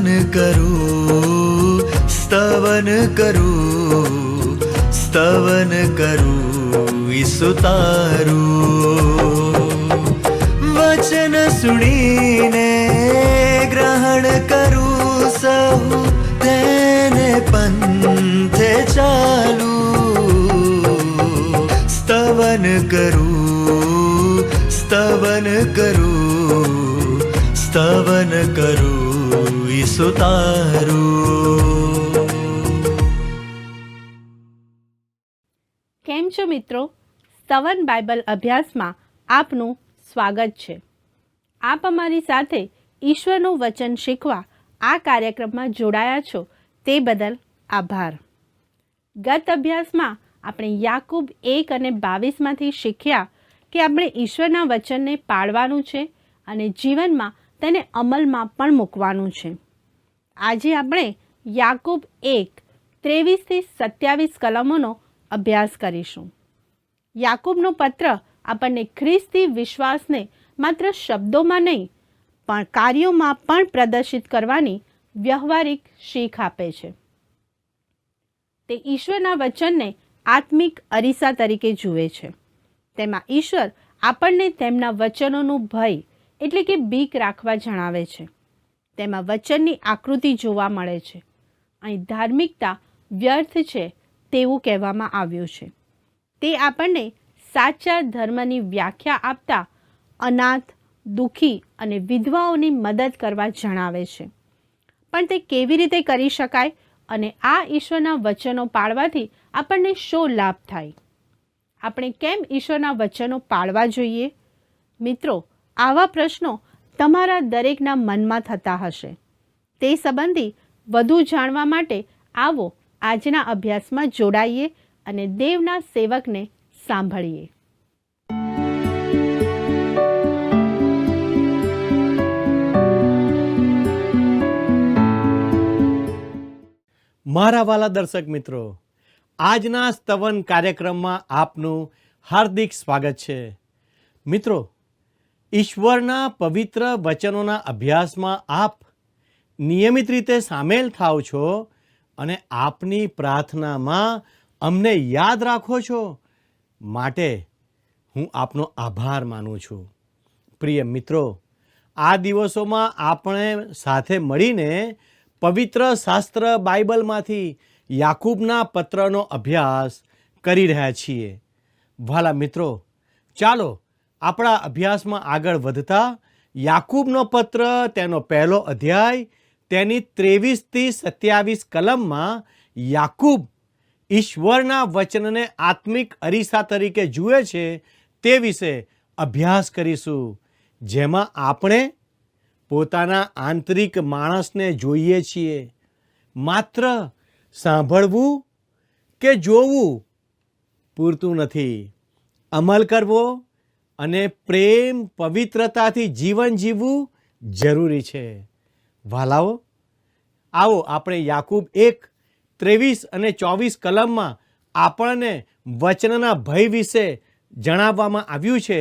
સ્તવન કરું, સ્તવન કરું, સ્તવન કરું ઈસુ તારું. વચન સુણીને ગ્રહણ કરું સહુ, તેને પંથે ચાલું. સ્તવન કરું, સ્તવન કરું, સ્તવન કરું ઈસુ તારું. કેમ છો મિત્રો? સ્તવન બાઇબલ અભ્યાસમાં આપનું સ્વાગત છે. આપ અમારી સાથે ઈશ્વરનું વચન શીખવા આ કાર્યક્રમમાં જોડાયા છો તે બદલ આભાર. ગત અભ્યાસમાં આપણે યાકૂબ 1 અને 22માંથી શીખ્યા કે આપણે ઈશ્વરના વચનને પાળવાનું છે અને જીવનમાં તેને અમલમાં પણ મૂકવાનું છે. આજે આપણે યાકૂબ 1:23-27 કલમોનો અભ્યાસ કરીશું. યાકૂબનો પત્ર આપણને ખ્રિસ્તી વિશ્વાસને માત્ર શબ્દોમાં નહીં પણ કાર્યોમાં પણ પ્રદર્શિત કરવાની વ્યવહારિક શીખ આપે છે. તે ઈશ્વરના વચનને આત્મિક અરીસા તરીકે જુએ છે. તેમાં ઈશ્વર આપણને તેમના વચનોનું ભય એટલે કે બીક રાખવા જણાવે છે. તેમાં વચનની આકૃતિ જોવા મળે છે. અહીં ધાર્મિકતા વ્યર્થ છે તેવું કહેવામાં આવ્યું છે. તે આપણને સાચા ધર્મની વ્યાખ્યા આપતા અનાથ, દુઃખી અને વિધવાઓની મદદ કરવા જણાવે છે. પણ તે કેવી રીતે કરી શકાય અને આ ઈશ્વરના વચનો પાળવાથી આપણને શો લાભ થાય? આપણે કેમ ઈશ્વરના વચનો પાળવા જોઈએ? મિત્રો, આવા પ્રશ્નો તમારા દરેકના મનમાં થતા હશે. તે સંબંધી વધુ જાણવા માટે આવો આજના અભ્યાસમાં જોડાઈએ અને દેવના સેવકને સાંભળીએ. મારા વાલા દર્શક મિત્રો, આજના સ્તવન કાર્યક્રમમાં આપનું હાર્દિક સ્વાગત છે. મિત્રો, ઈશ્વરના પવિત્ર વચનોના અભ્યાસમાં આપ નિયમિત રીતે સામેલ થાવ છો અને આપની પ્રાર્થનામાં અમને યાદ રાખો છો, માટે હું આપનો આભાર માનું છું. પ્રિય મિત્રો, આ દિવસોમાં આપણે સાથે મળીને પવિત્ર શાસ્ત્ર બાઇબલમાંથી યાકૂબના પત્રનો અભ્યાસ કરી રહ્યા છીએ. વાલા મિત્રો, ચાલો આપણા અભ્યાસમાં આગળ વધતા યાકૂબનો પત્ર તેનો પહેલો અધ્યાય તેની 23-27 કલમમાં યાકૂબ ઈશ્વરના વચનને આત્મિક અરીસા તરીકે જુએ છે તે વિશે અભ્યાસ કરીશું, જેમાં આપણે પોતાના આંતરિક માણસને જોઈએ છીએ. માત્ર સાંભળવું કે જોવું પૂરતું નથી. અમલ કરવો અને પ્રેમ પવિત્રતાથી જીવન જીવવું જરૂરી છે. વાલાઓ, આવો આપણે યાકૂબ 1:23 અને 24 કલમમાં આપણને વચનના ભય વિશે જણાવવામાં આવ્યું છે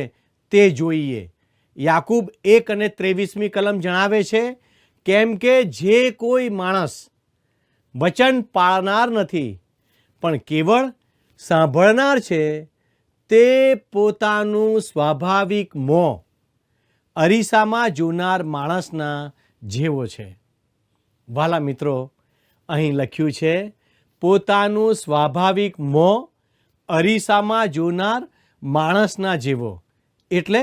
તે જોઈએ. યાકૂબ 1 અને 23મી કલમ જણાવે છે, કેમ કે જે કોઈ માણસ વચન પાળનાર નથી પણ કેવળ સાંભળનાર છે, તે પોતાનું સ્વાભાવિક મોં અરીસામાં જોનાર માણસના જેવો છે. વાલા મિત્રો, અહીં લખ્યું છે પોતાનું સ્વાભાવિક મોં અરીસામાં જોનાર માણસના જેવો. એટલે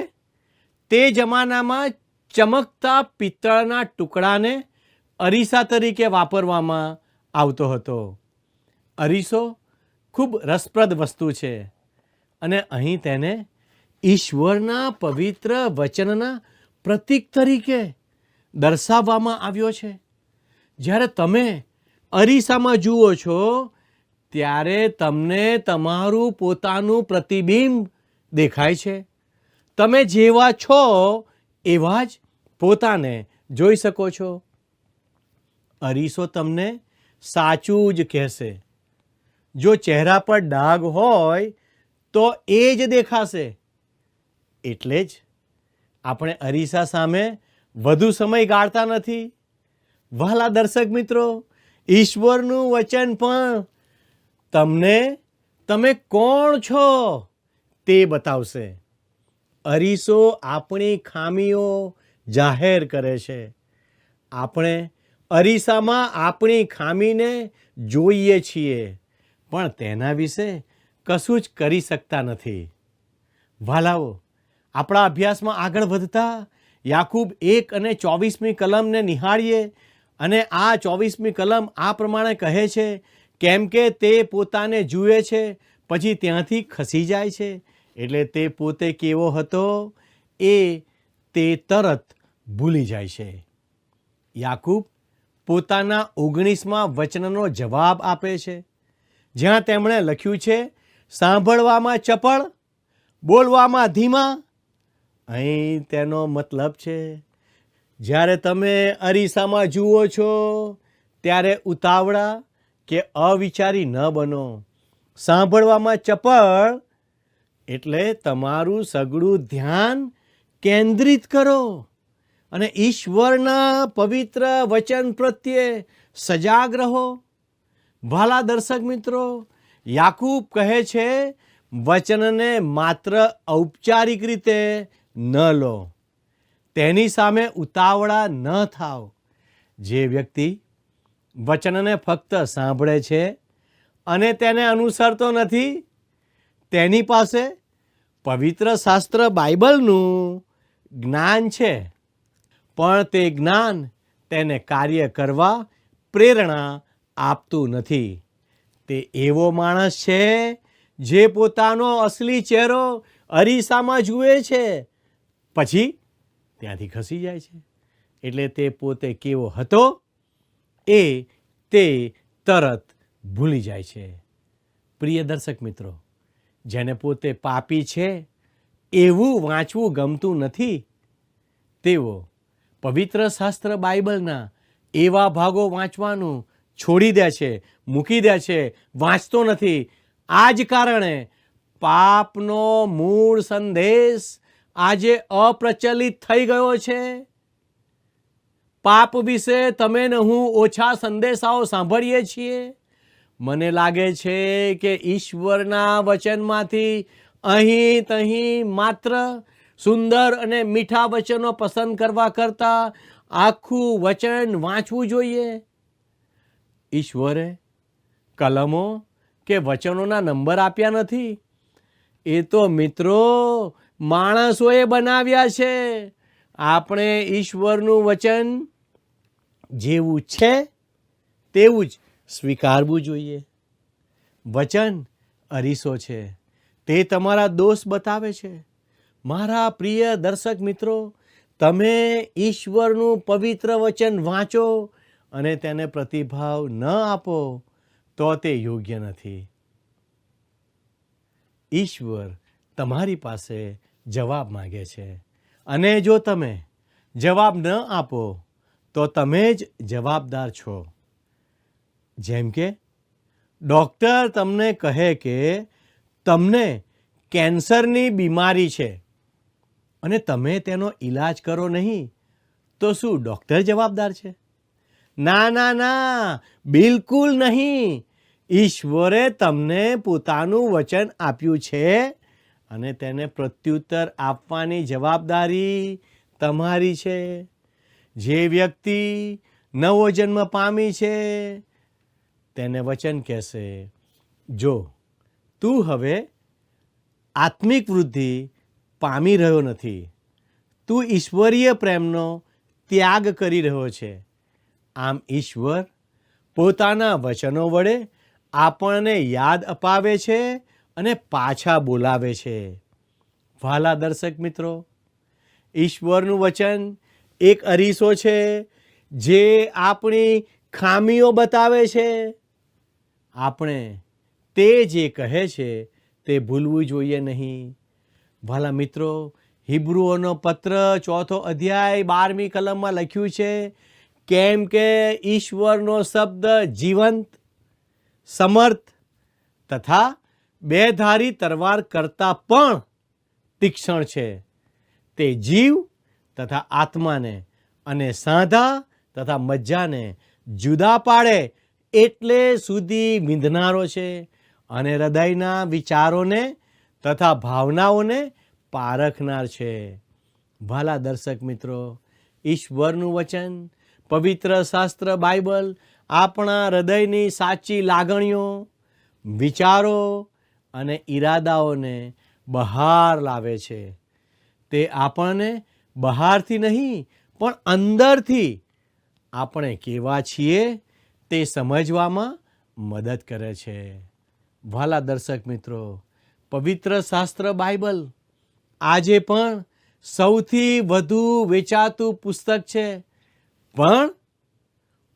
તે જમાનામાં ચમકતા પિત્તળના ટુકડાને અરીસા તરીકે વાપરવામાં આવતો હતો. અરીસો ખૂબ રસપ્રદ વસ્તુ છે અને અહીં તેને ઈશ્વરના પવિત્ર વચનના પ્રતીક તરીકે દર્શાવવામાં આવ્યો છે. જ્યારે તમે અરીસામાં જુઓ છો ત્યારે તમને તમારું પોતાનું પ્રતિબિંબ દેખાય છે. તમે જેવા છો એવા જ પોતાને જોઈ શકો છો. અરીસો તમને સાચું જ કહેશે. જો ચહેરા પર ડાઘ હોય તો એ જ દેખાશે. એટલે જ આપણે અરીસા સામે વધુ સમય ગાળતા નથી. વહાલા દર્શક મિત્રો, ઈશ્વરનું વચન પણ તમને તમે કોણ છો તે બતાવશે. અરીસો આપણી ખામીઓ જાહેર કરે છે. આપણે અરીસામાં આપણી ખામીને જોઈએ છીએ, પણ તેના વિશે કશું જ કરી શકતા નથી. વાલાઓ, આપણા અભ્યાસમાં આગળ વધતા યાકૂબ 1 અને 24મી કલમને નિહાળીએ, અને આ 24મી કલમ આ પ્રમાણે કહે છે, કેમ કે તે પોતાને જુએ છે પછી ત્યાંથી ખસી જાય છે, એટલે તે પોતે કેવો હતો એ તે તરત ભૂલી જાય છે. યાકૂબ પોતાના 19મા વચનનો જવાબ આપે છે, જ્યાં તેમણે લખ્યું છે, સાંભળવામાં ચપળ, બોલવામાં ધીમા. અહીં તેનો મતલબ છે, જ્યારે તમે અરીસામાં જુઓ છો ત્યારે ઉતાવળા કે અવિચારી ન બનો. સાંભળવામાં ચપળ એટલે તમારું સઘળું ધ્યાન કેન્દ્રિત કરો અને ઈશ્વરના પવિત્ર વચન પ્રત્યે સજાગ રહો. વાલા દર્શક મિત્રો, યાકૂબ કહે છે, વચનને માત્ર ઔપચારિક રીતે ન લો, તેની સામે ઉતાવળા ન થાવ. જે વ્યક્તિ વચનને ફક્ત સાંભળે છે અને તેને અનુસરતો નથી, તેની પાસે પવિત્ર શાસ્ત્ર બાઇબલનું જ્ઞાન છે, પણ તે જ્ઞાન તેને કાર્ય કરવા પ્રેરણા આપતું નથી. તે એવો માણસ છે જે પોતાનો અસલી ચહેરો અરીસામાં જુએ છે, પછી ત્યાંથી ખસી જાય છે, એટલે તે પોતે કેવો હતો એ તે તરત ભૂલી જાય છે. પ્રિય દર્શક મિત્રો, જેને પોતે પાપી છે એવું વાંચવું ગમતું નથી, તેઓ પવિત્ર શાસ્ત્ર બાઇબલના એવા ભાગો વાંચવાનું છોડી દે છે, મૂકી દે છે, વાંચતો નથી. આ જ કારણે પાપનો મૂળ સંદેશ આજે અપ્રચલિત થઈ ગયો છે. પાપ વિશે તમે ને હું ઓછા સંદેશાઓ સાંભળીએ છીએ. મને લાગે છે કે ઈશ્વરના વચનમાંથી અહીં તહીં માત્ર સુંદર અને મીઠા વચનો પસંદ કરવા કરતાં આખું વચન વાંચવું જોઈએ. ઈશ્વરે કલમો કે વચનોના નંબર આપ્યા નથી, એ તો મિત્રો માણસોએ બનાવ્યા છે. આપણે ઈશ્વરનું વચન જેવું છે તેવું જ સ્વીકારવું જોઈએ. વચન અરીસો છે, તે તમારા દોષ બતાવે છે. મારા પ્રિય દર્શક મિત્રો, તમે ઈશ્વરનું પવિત્ર વચન વાંચો અને તેને પ્રતિભાવ ન આપો તો તે યોગ્ય નથી. ઈશ્વર તમારી પાસે જવાબ માંગે છે, અને જો તમે જવાબ ન આપો તો તમે જ જવાબદાર છો. જેમ કે ડૉક્ટર તમને કહે કે તમને કેન્સરની બીમારી છે અને તમે તેનો ઈલાજ કરો નહીં, તો શું ડૉક્ટર જવાબદાર છે? ના ના ના, બિલકુલ નહીં. ઈશ્વરે તમને પોતાનું વચન આપ્યું છે અને તેને પ્રત્યુત્તર આપવાની જવાબદારી તમારી છે. જે વ્યક્તિ નવો જન્મ પામી છે તેને વચન કહેશે, જો તું હવે આત્મિક વૃદ્ધિ પામી રહ્યો નથી, તું ઈશ્વરીય પ્રેમનો ત્યાગ કરી રહ્યો છે. આમ ઈશ્વર પોતાના વચનો વડે આપણને યાદ અપાવે છે અને પાછા બોલાવે છે. વહાલા દર્શક મિત્રો, ઈશ્વરનું વચન એક અરીસો છે જે આપણી ખામીઓ બતાવે છે. આપણે તે જે કહે છે તે ભૂલવું જોઈએ નહીં. વહાલા મિત્રો, હિબ્રુઓનો પત્ર 4 અધ્યાય 12મી કલમમાં લખ્યું છે, કેમ કે ઈશ્વરનો શબ્દ જીવંત, સમર્થ તથા બેધારી તલવાર કરતાં પણ તીક્ષ્ણ છે. તે જીવ તથા આત્માને અને સાંધા તથા મજ્જાને જુદા પાડે એટલે સુધી વિંધનારો છે અને હૃદયના વિચારોને તથા ભાવનાઓને પારખનાર છે. ભલા દર્શક મિત્રો, ઈશ્વરનું વચન, પવિત્ર શાસ્ત્ર બાઇબલ આપણા હૃદયની સાચી લાગણીઓ, વિચારો અને ઈરાદાઓને બહાર લાવે છે. તે આપણને બહારથી નહીં પણ અંદરથી આપણે કેવા છીએ તે સમજવામાં મદદ કરે છે. ભલા દર્શક મિત્રો, પવિત્ર શાસ્ત્ર બાઇબલ આજે પણ સૌથી વધુ વેચાતું પુસ્તક છે, પણ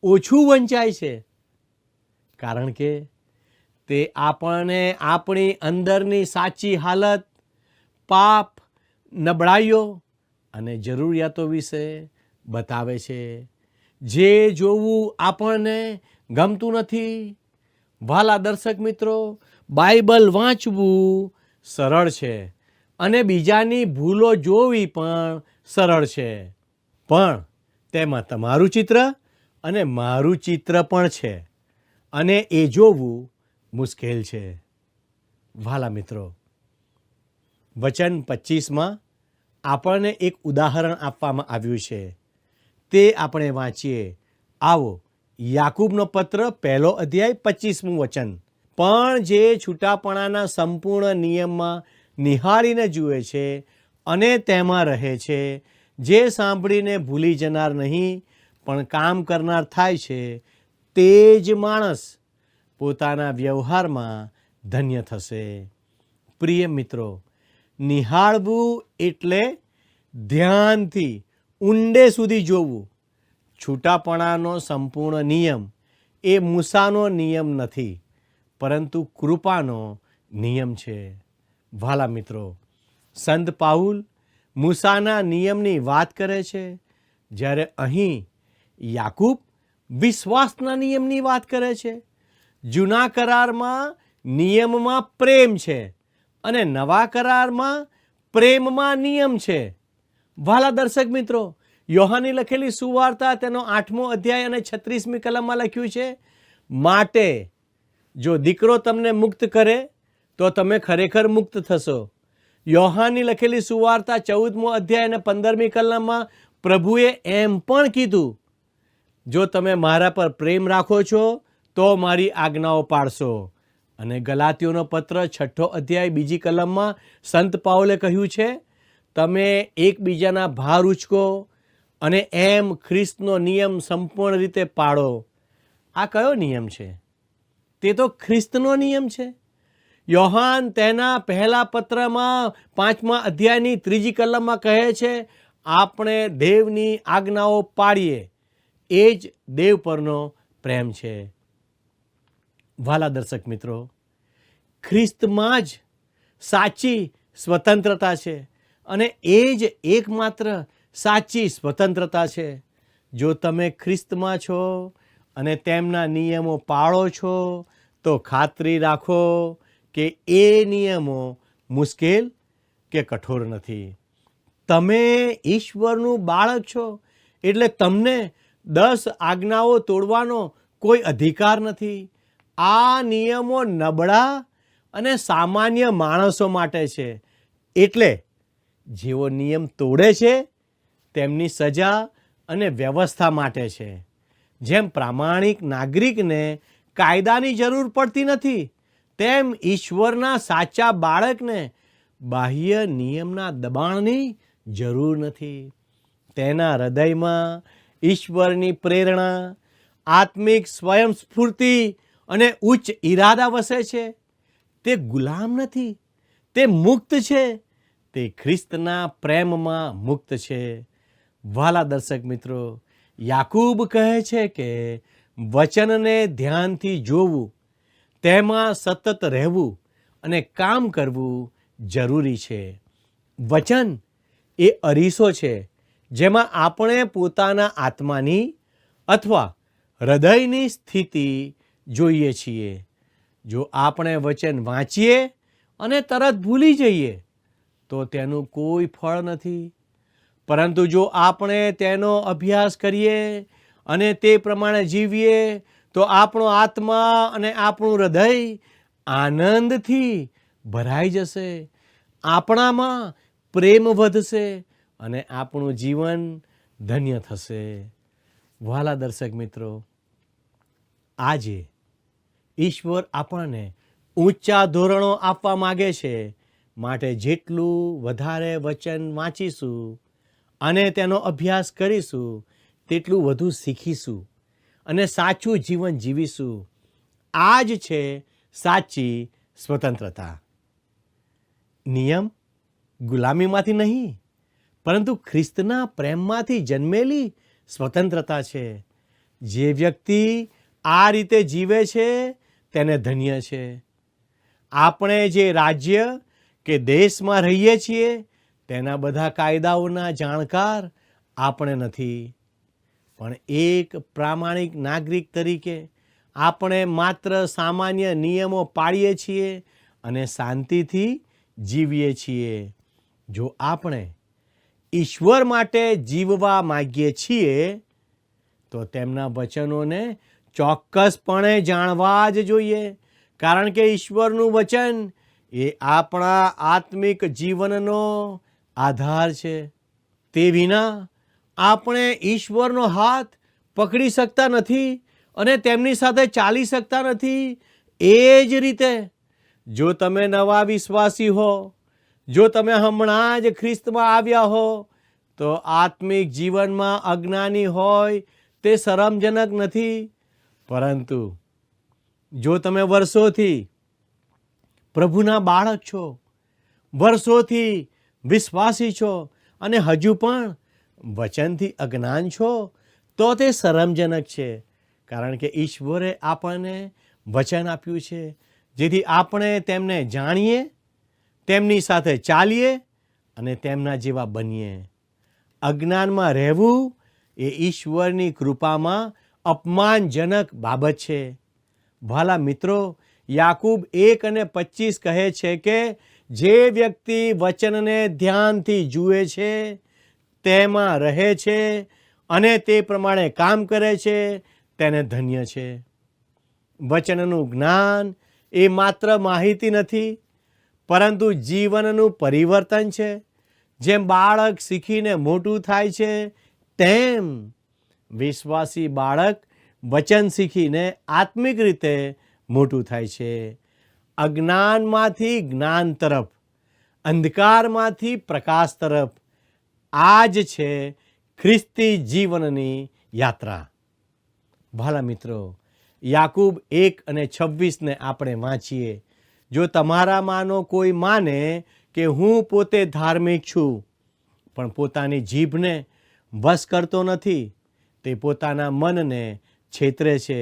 ઓછું વંચાય છે, કારણ કે તે આપણને આપણી અંદરની સાચી હાલત, પાપ, નબળાઈઓ અને જરૂરિયાતો વિશે બતાવે છે. જે જોવું આપણને ગમતું નથી. ભલા દર્શક મિત્રો, બાઇબલ વાંચવું સરળ છે અને બીજાની ભૂલો જોવી પણ સરળ છે, પણ તેમાં તમારું ચિત્ર અને મારું ચિત્ર પણ છે અને એ જોવું મુશ્કેલ છે. ભલા મિત્રો, વચન 25માં આપણને એક ઉદાહરણ આપવામાં આવ્યું છે, તે આપણે વાંચીએ. આવો, યાકૂબનો પત્ર 1 અધ્યાય 25મું વચન. પણ જે છૂટાપણાના સંપૂર્ણ નિયમમાં નિહાળીને જુએ છે અને તેમાં રહે છે, જે સાંભળીને ભૂલી જનાર નહીં પણ કામ કરનાર થાય છે, તે જ માણસ પોતાના વ્યવહારમાં ધન્ય થશે. પ્રિય મિત્રો, નિહાળવું એટલે ધ્યાનથી ઊંડે સુધી જોવું. છૂટાપણાનો સંપૂર્ણ નિયમ એ મૂસાનો નિયમ નથી, પરંતુ કૃપાનો નિયમ છે. ભલા મિત્રો, સંત પાઉલ મૂસાના નિયમની વાત કરે છે, જ્યારે અહીં યાકૂબ વિશ્વાસના નિયમની વાત કરે છે. જૂના કરારમાં નિયમમાં પ્રેમ છે અને નવા કરારમાં પ્રેમમાં નિયમ છે. ભલા દર્શક મિત્રો, યોહાનની લખેલી સુવાર્તા તેનો 8મો અધ્યાય અને 36મી કલમમાં લખ્યું છે, માટે જો દીકરો તમને મુક્ત કરે તો તમે ખરેખર મુક્ત થશો. યોહાનની લખેલી સુવાર્તા 14મો અધ્યાય અને 15મી કલમમાં પ્રભુએ એમ પણ કીધું, જો તમે મારા પર પ્રેમ રાખો છો તો મારી આજ્ઞાઓ પાળશો. અને ગલાતીઓનો પત્ર 6 અધ્યાય 2 કલમમાં સંત પાઉલે કહ્યું છે, તમે એકબીજાના ભાર ઉચકો અને એમ ખ્રિસ્તનો નિયમ સંપૂર્ણ રીતે પાળો. આ કયો નિયમ છે? તે તો ખ્રિસ્તનો નિયમ છે. યોહાન તેના પહેલા પત્રમાં 5મા અધ્યાયની 3જી કલમમાં કહે છે, આપણે દેવની આજ્ઞાઓ પાળીએ, એ જ દેવ પરનો પ્રેમ છે. વાલા દર્શક મિત્રો, ખ્રિસ્તમાં જ સાચી સ્વતંત્રતા છે અને એ જ એકમાત્ર સાચી સ્વતંત્રતા છે. જો તમે ખ્રિસ્તમાં છો અને તેમના નિયમો પાળો છો, તો ખાતરી રાખો કે એ નિયમો મુશ્કેલ કે કઠોર નથી. તમે ઈશ્વરનું બાળક છો, એટલે તમને 10 આજ્ઞાઓ તોડવાનો કોઈ અધિકાર નથી. આ નિયમો નબળા અને સામાન્ય માણસો માટે છે, એટલે જેઓ નિયમ તોડે છે તેમની સજા અને વ્યવસ્થા માટે છે. જેમ પ્રામાણિક નાગરિકને કાયદાની જરૂર પડતી નથી, તેમ ઈશ્વરના સાચા બાળકને બાહ્ય નિયમના દબાણની જરૂર નથી. તેના હૃદયમાં ઈશ્વરની પ્રેરણા, આત્મિક સ્વયંસ્ફૂર્તિ અને ઉચ્ચ ઈરાદા વસે છે. તે ગુલામ નથી, તે મુક્ત છે. તે ખ્રિસ્તના પ્રેમમાં મુક્ત છે. વાલા દર્શક મિત્રો, યાકૂબ કહે છે કે વચનને ધ્યાનથી જોવું, તેમાં સતત રહેવું અને કામ કરવું જરૂરી છે. વચન એ અરીસો છે, જેમાં આપણે પોતાના આત્માની અથવા હૃદયની સ્થિતિ જોઈએ છીએ. જો આપણે વચન વાંચીએ અને તરત ભૂલી જઈએ તો તેનું કોઈ ફળ નથી. પરંતુ જો આપણે તેનો અભ્યાસ કરીએ અને તે પ્રમાણે જીવીએ તો આપણો આત્મા અને આપણું હૃદય આનંદથી ભરાઈ જશે, આપણામાં પ્રેમ વધશે અને આપણું જીવન ધન્ય થશે. વહાલા દર્શક મિત્રો, આજે ઈશ્વર આપણને ઊંચા ધોરણો આપવા માગે છે, માટે જેટલું વધારે વચન વાંચીશું અને તેનો અભ્યાસ કરીશું તેટલું વધુ શીખીશું અને સાચું જીવન જીવીશું. આ જ છે સાચી સ્વતંત્રતા. નિયમ ગુલામીમાંથી નહીં, પરંતુ ખ્રિસ્તના પ્રેમમાંથી જન્મેલી સ્વતંત્રતા છે. જે વ્યક્તિ આ રીતે જીવે છે તેને ધન્ય છે. આપણે જે રાજ્ય કે દેશમાં રહીએ છીએ તેના બધા કાયદાઓના જાણકાર આપણે નથી, પણ એક પ્રામાણિક નાગરિક તરીકે આપણે માત્ર સામાન્ય નિયમો પાળીએ છીએ અને શાંતિથી જીવીએ છીએ. જો આપણે ઈશ્વર માટે જીવવા માગીએ છીએ તો તેમના વચનોને ચોક્કસપણે જાણવા જ જોઈએ, કારણ કે ઈશ્વરનું વચન એ આપણા આત્મિક જીવનનો આધાર છે. તે વિના આપણે ઈશ્વરનો હાથ પકડી શકતા નથી અને તેમની સાથે ચાલી શકતા નથી. એ જ રીતે જો તમે નવા વિશ્વાસી હો, જો તમે હમણાં જ ખ્રિસ્તમાં આવ્યા હો, તો આત્મિક જીવનમાં અજ્ઞાની હોય તે શરમજનક નથી. પરંતુ જો તમે વર્ષોથી પ્રભુના બાળક છો, વર્ષોથી વિશ્વાસી છો અને હજુ પણ વચનથી અજ્ઞાન છો, તો તે શરમજનક છે, કારણ કે ઈશ્વરે આપણને વચન આપ્યું છે જેથી આપણે તેમને જાણીએ, તેમની સાથે ચાલીએ અને તેમના જેવા બનીએ. અજ્ઞાનમાં રહેવું એ ઈશ્વરની કૃપામાં અપમાનજનક બાબત છે. ભલા મિત્રો, યાકૂબ 1:25 કહે છે કે જે વ્યક્તિ વચનને ધ્યાનથી જુએ છે, તેમાં રહે છે અને તે પ્રમાણે કામ કરે છે તેને ધન્ય છે. વચનનું જ્ઞાન એ માત્ર માહિતી નથી, પરંતુ જીવનનું પરિવર્તન છે. જેમ બાળક શીખીને મોટું થાય છે, તેમ વિશ્વાસી બાળક વચન શીખીને આત્મિક રીતે મોટું થાય છે. અજ્ઞાનમાંથી જ્ઞાન તરફ, અંધકારમાંથી પ્રકાશ તરફ, આ જ છે ખ્રિસ્તી જીવનની યાત્રા. ભલા મિત્રો, યાકૂબ 1:26 આપણે વાંચીએ. જો તમારામાંનો કોઈ માને કે હું પોતે ધાર્મિક છું, પણ પોતાની જીભને વશ કરતો નથી, તે પોતાના મનને છેતરે છે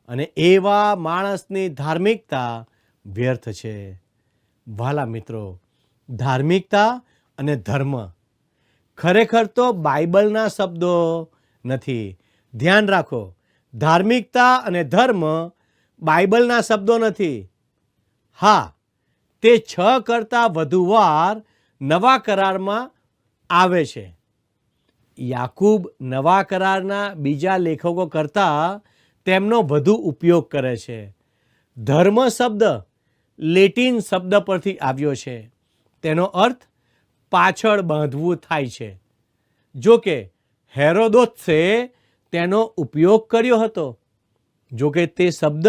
અને એવા માણસની ધાર્મિકતા વ્યર્થ છે. ભલા મિત્રો, ધાર્મિકતા અને ધર્મ ખરેખર તો બાઇબલના શબ્દો નથી. ધ્યાન રાખો, ધાર્મિકતા અને ધર્મ બાઇબલના શબ્દો નથી. હા, તે 6 કરતાં વધુ વાર નવા કરારમાં આવે છે. યાકૂબ નવા કરારના બીજા લેખકો કરતાં તેમનો વધુ ઉપયોગ કરે છે. ધર્મ શબ્દ લેટિન શબ્દ પરથી આવ્યો છે. તેનો અર્થ પાછળ બાંધવું થાય છે. જો કે હેરોદોત્સે તેનો ઉપયોગ કર્યો હતો. જો કે તે શબ્દ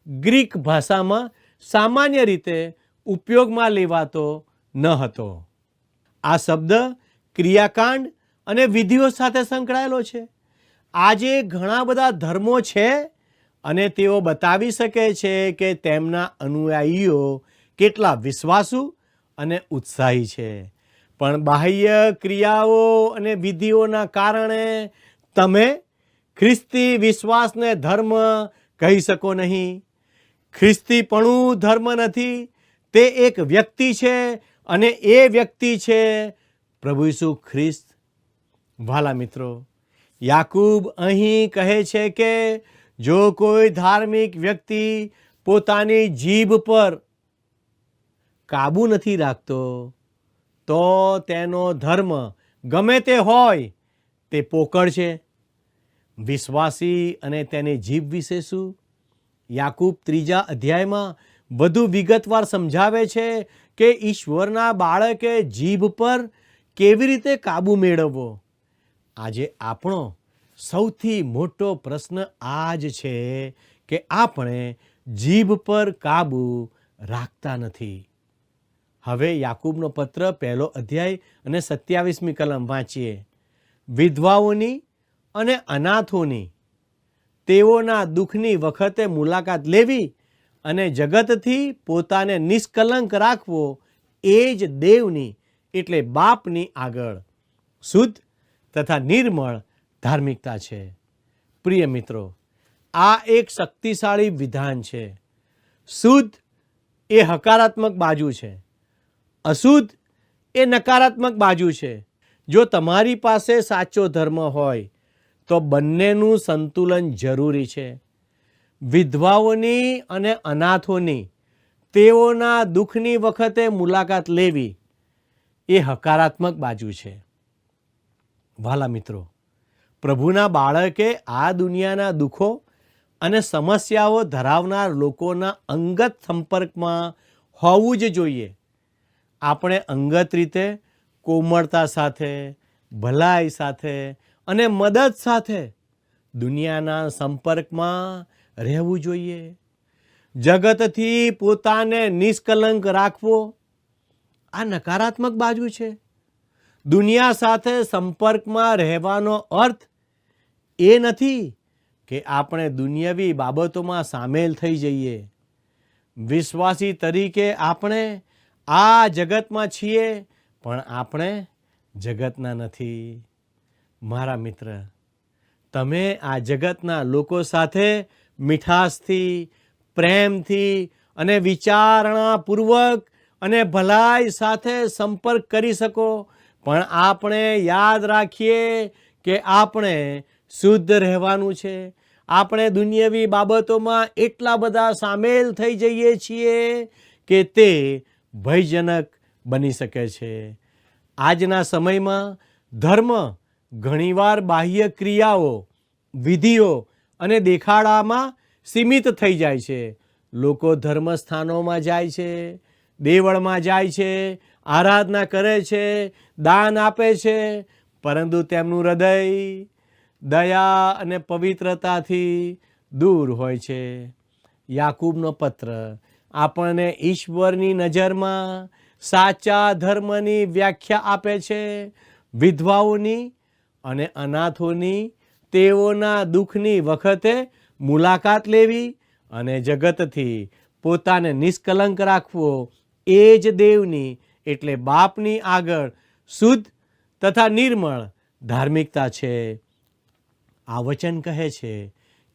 ગ્રીક ભાષામાં સામાન્ય રીતે ઉપયોગમાં લેવાતો ન હતો. આ શબ્દ ક્રિયાકાંડ અને વિધિઓ સાથે સંકળાયેલો છે. આજે ઘણા બધા ધર્મો છે અને તેઓ બતાવી શકે છે કે તેમના અનુયાયીઓ કેટલા વિશ્વાસુ અને ઉત્સાહી છે. પણ બાહ્ય ક્રિયાઓ અને વિધિઓના કારણે તમે ખ્રિસ્તી વિશ્વાસને ધર્મ કહી શકો નહીં. ખ્રિસ્તીપણું ધર્મ નથી, તે એક વ્યક્તિ છે અને એ વ્યક્તિ છે પ્રભુ ઈસુ ખ્રિસ્ત. ભલા મિત્રો, યાકૂબ અહીં કહે છે કે જો કોઈ ધાર્મિક વ્યક્તિ પોતાની જીભ પર કાબૂ નથી રાખતો, તો તેનો ધર્મ ગમે તે હોય તે પોકળ છે. વિશ્વાસી અને તેની જીભ વિશે શું? યાકૂબ 3 અધ્યાયમાં વધુ વિગતવાર સમજાવે છે કે ઈશ્વરના બાળકે જીભ પર કેવી રીતે કાબૂ મેળવવો. આજે આપણો સૌથી મોટો પ્રશ્ન આ જ છે કે આપણે જીભ પર કાબૂ રાખતા નથી. હવે યાકૂબનો પત્ર 1 અધ્યાય અને 27મી કલમ વાંચીએ. વિધવાઓની અને અનાથોની તેઓના દુઃખની વખતે મુલાકાત લેવી અને જગતથી પોતાને નિષ્કલંક રાખવો એ જ દેવની એટલે બાપની આગળ શુદ્ધ તથા નિર્મળ ધાર્મિકતા છે. પ્રિય મિત્રો, આ એક શક્તિશાળી વિધાન છે. શુદ્ધ એ હકારાત્મક બાજુ છે, અશુદ્ધ એ નકારાત્મક બાજુ છે. જો તમારી પાસે સાચો ધર્મ હોય તો બંનેનું સંતુલન જરૂરી છે. વિધવાઓની અને અનાથોની તેઓના દુઃખની વખતે મુલાકાત લેવી એ હકારાત્મક બાજુ છે. વાલા મિત્રો, પ્રભુના બાળકે આ દુનિયાના દુઃખો અને સમસ્યાઓ ધરાવનાર લોકોના અંગત સંપર્કમાં હોવું જ જોઈએ. આપણે અંગત રીતે કોમળતા સાથે, ભલાઈ સાથે અને મદદ સાથે દુનિયાના સંપર્કમાં રહેવું જોઈએ. જગતથી પોતાને નિષ્કલંક રાખવો આ નકારાત્મક બાજુ છે. દુનિયા સાથે સંપર્કમાં રહેવાનો અર્થ એ નથી કે આપણે દુનિયાવી બાબતોમાં સામેલ થઈ જઈએ. વિશ્વાસી તરીકે આપણે આ જગતમાં છીએ, પણ આપણે જગતના નથી. મારા મિત્ર, તમે આ જગતના લોકો સાથે મીઠાશથી, પ્રેમથી અને વિચારણાપૂર્વક અને ભલાઈ સાથે સંપર્ક કરી શકો, પણ આપણે યાદ રાખીએ કે આપણે શુદ્ધ રહેવાનું છે. આપણે દુનિયાવી બાબતોમાં એટલા બધા સામેલ થઈ જઈએ છીએ કે તે ભયજનક બની શકે છે. આજના સમયમાં ધર્મ ઘણીવાર બાહ્ય ક્રિયાઓ, વિધિઓ અને દેખાડામાં સીમિત થઈ જાય છે. લોકો ધર્મસ્થાનોમાં જાય છે, દેવળમાં જાય છે, આરાધના કરે છે, દાન આપે છે, પરંતુ તેમનું હૃદય દયા અને પવિત્રતાથી દૂર હોય છે. યાકૂબનો પત્ર આપણને ઈશ્વરની નજરમાં સાચા ધર્મની વ્યાખ્યા આપે છે. વિધવાઓની અને અનાથોની તેઓના દુઃખની વખતે મુલાકાત લેવી અને જગતથી પોતાને નિષ્કલંક રાખવો એ જ દેવની એટલે બાપની આગળ શુદ્ધ તથા નિર્મળ ધાર્મિકતા છે. આ વચન કહે છે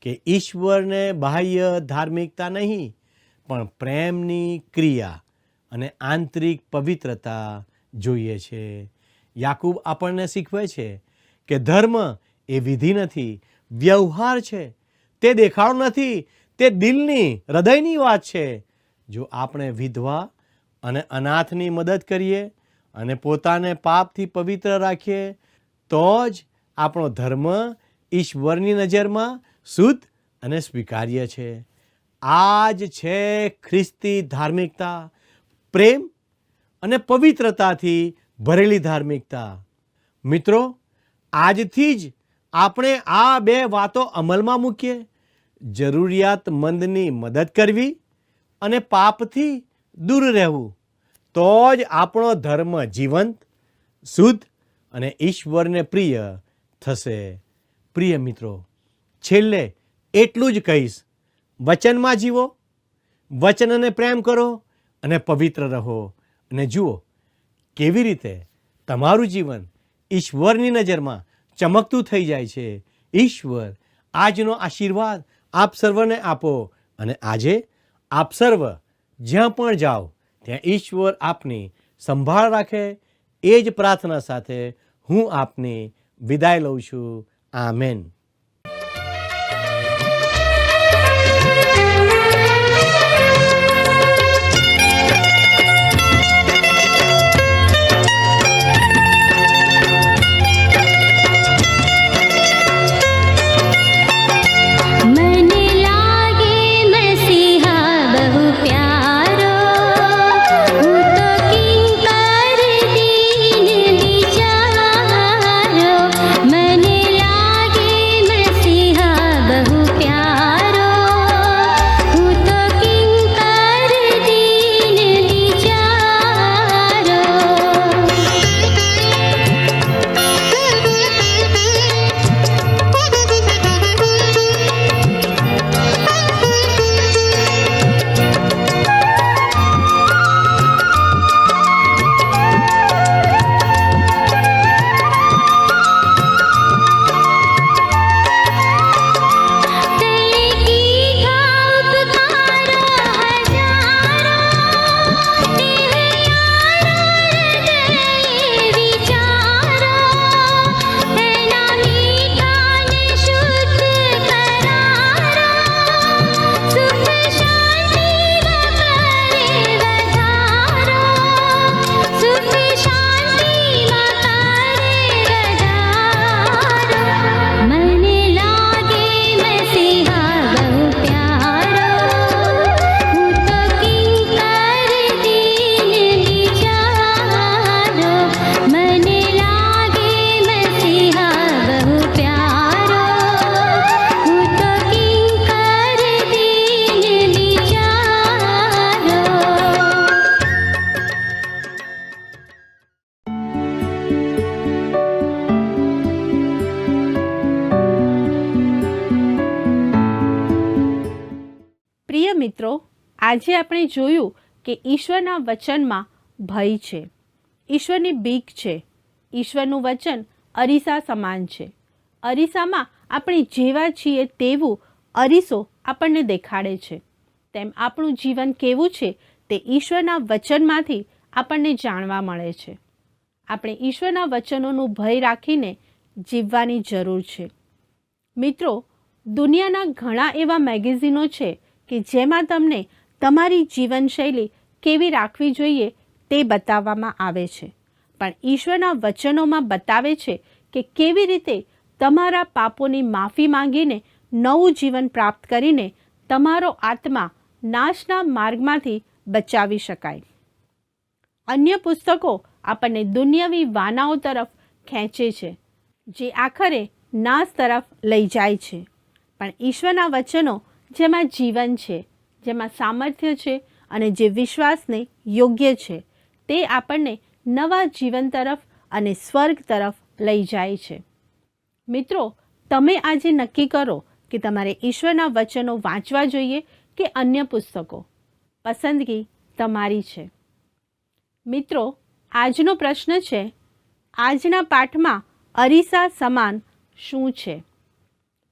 કે ઈશ્વરને બાહ્ય ધાર્મિકતા નહીં, પણ પ્રેમની ક્રિયા અને આંતરિક પવિત્રતા જોઈએ છે. યાકૂબ આપણને શીખવે છે કે ધર્મ એ વિધિ નથી, વ્યવહાર છે. તે દેખાડો નથી, તે દિલની, હૃદયની વાત છે. જો આપણે વિધવા અને અનાથની મદદ કરીએ અને પોતાને પાપથી પવિત્ર રાખીએ તો જ આપણો ધર્મ ઈશ્વરની નજરમાં શુદ્ધ અને સ્વીકાર્ય છે. આ જ છે ખ્રિસ્તી ધાર્મિકતા, પ્રેમ અને પવિત્રતાથી ભરેલી ધાર્મિકતા. મિત્રો, આજથી જ આપણે આ 2 વાતો અમલમાં મૂકીએ. જરૂરિયાતમંદની મદદ કરવી અને પાપથી દૂર રહેવું, તો જ આપણો ધર્મ જીવંત, શુદ્ધ અને ઈશ્વરને પ્રિય થશે. પ્રિય મિત્રો, છેલ્લે એટલું જ કહીશ, વચનમાં જીવો, વચનને પ્રેમ કરો અને પવિત્ર રહો. અને જુઓ કેવી રીતે તમારું જીવન ઈશ્વરની નજરમાં ચમકતું થઈ જાય છે. ઈશ્વર આજનો આશીર્વાદ આપ સર્વને આપો. અને આજે આપ સર્વ જ્યાં પણ જાઓ ત્યાં ઈશ્વર આપની સંભાળ રાખે, એ જ પ્રાર્થના સાથે હું આપની વિદાય લઉં છું. આમેન. મિત્રો, આજે આપણે જોયું કે ઈશ્વરના વચનમાં ભય છે, ઈશ્વરની બીક છે. ઈશ્વરનું વચન અરીસા સમાન છે. અરીસામાં આપણે જેવા છીએ તેવું અરીસો આપણને દેખાડે છે. તેમ આપણું જીવન કેવું છે તે ઈશ્વરના વચનમાંથી આપણને જાણવા મળે છે. આપણે ઈશ્વરના વચનોનું ભય રાખીને જીવવાની જરૂર છે. મિત્રો, દુનિયાના ઘણા એવા મેગેઝિનો છે કે જેમાં તમને તમારી જીવનશૈલી કેવી રાખવી જોઈએ તે બતાવવામાં આવે છે, પણ ઈશ્વરના વચનોમાં બતાવે છે કે કેવી રીતે તમારા પાપોની માફી માંગીને નવું જીવન પ્રાપ્ત કરીને તમારો આત્મા નાશના માર્ગમાંથી બચાવી શકાય. અન્ય પુસ્તકો આપણને દુનિયાવી વાનાઓ તરફ ખેંચે છે, જે આખરે નાશ તરફ લઈ જાય છે. પણ ઈશ્વરના વચનો જેમાં જીવન છે, જેમાં સામર્થ્ય છે અને જે વિશ્વાસને યોગ્ય છે, તે આપણને નવા જીવન તરફ અને સ્વર્ગ તરફ લઈ જાય છે. મિત્રો, તમે આજે નક્કી કરો કે તમારે ઈશ્વરના વચનો વાંચવા જોઈએ કે અન્ય પુસ્તકો. પસંદગી તમારી છે. મિત્રો, આજનો પ્રશ્ન છે, આજના પાઠમાં અરીસા સમાન શું છે?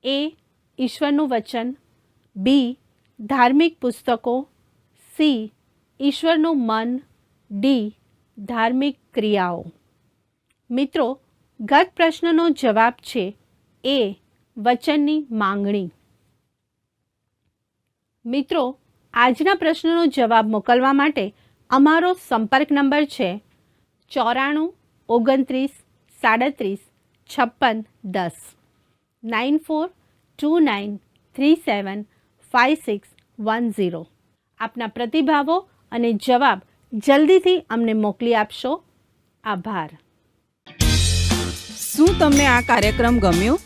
એ. ઈશ્વરનું વચન, બી. ધાર્મિક પુસ્તકો, સી. ઈશ્વરનું મન, ડી. ધાર્મિક ક્રિયાઓ. મિત્રો, ગત પ્રશ્નનો જવાબ છે એ. વચનની માંગણી. મિત્રો, આજના પ્રશ્નનો જવાબ મોકલવા માટે અમારો સંપર્ક નંબર છે 94 29 37 56 10 9429375610. આપના પ્રતિભાવો અને જવાબ જલ્દીથી અમને મોકલી આપશો. આભાર. શું તમને આ કાર્યક્રમ ગમ્યો?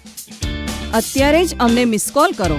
અત્યારે જ અમને મિસ કોલ કરો.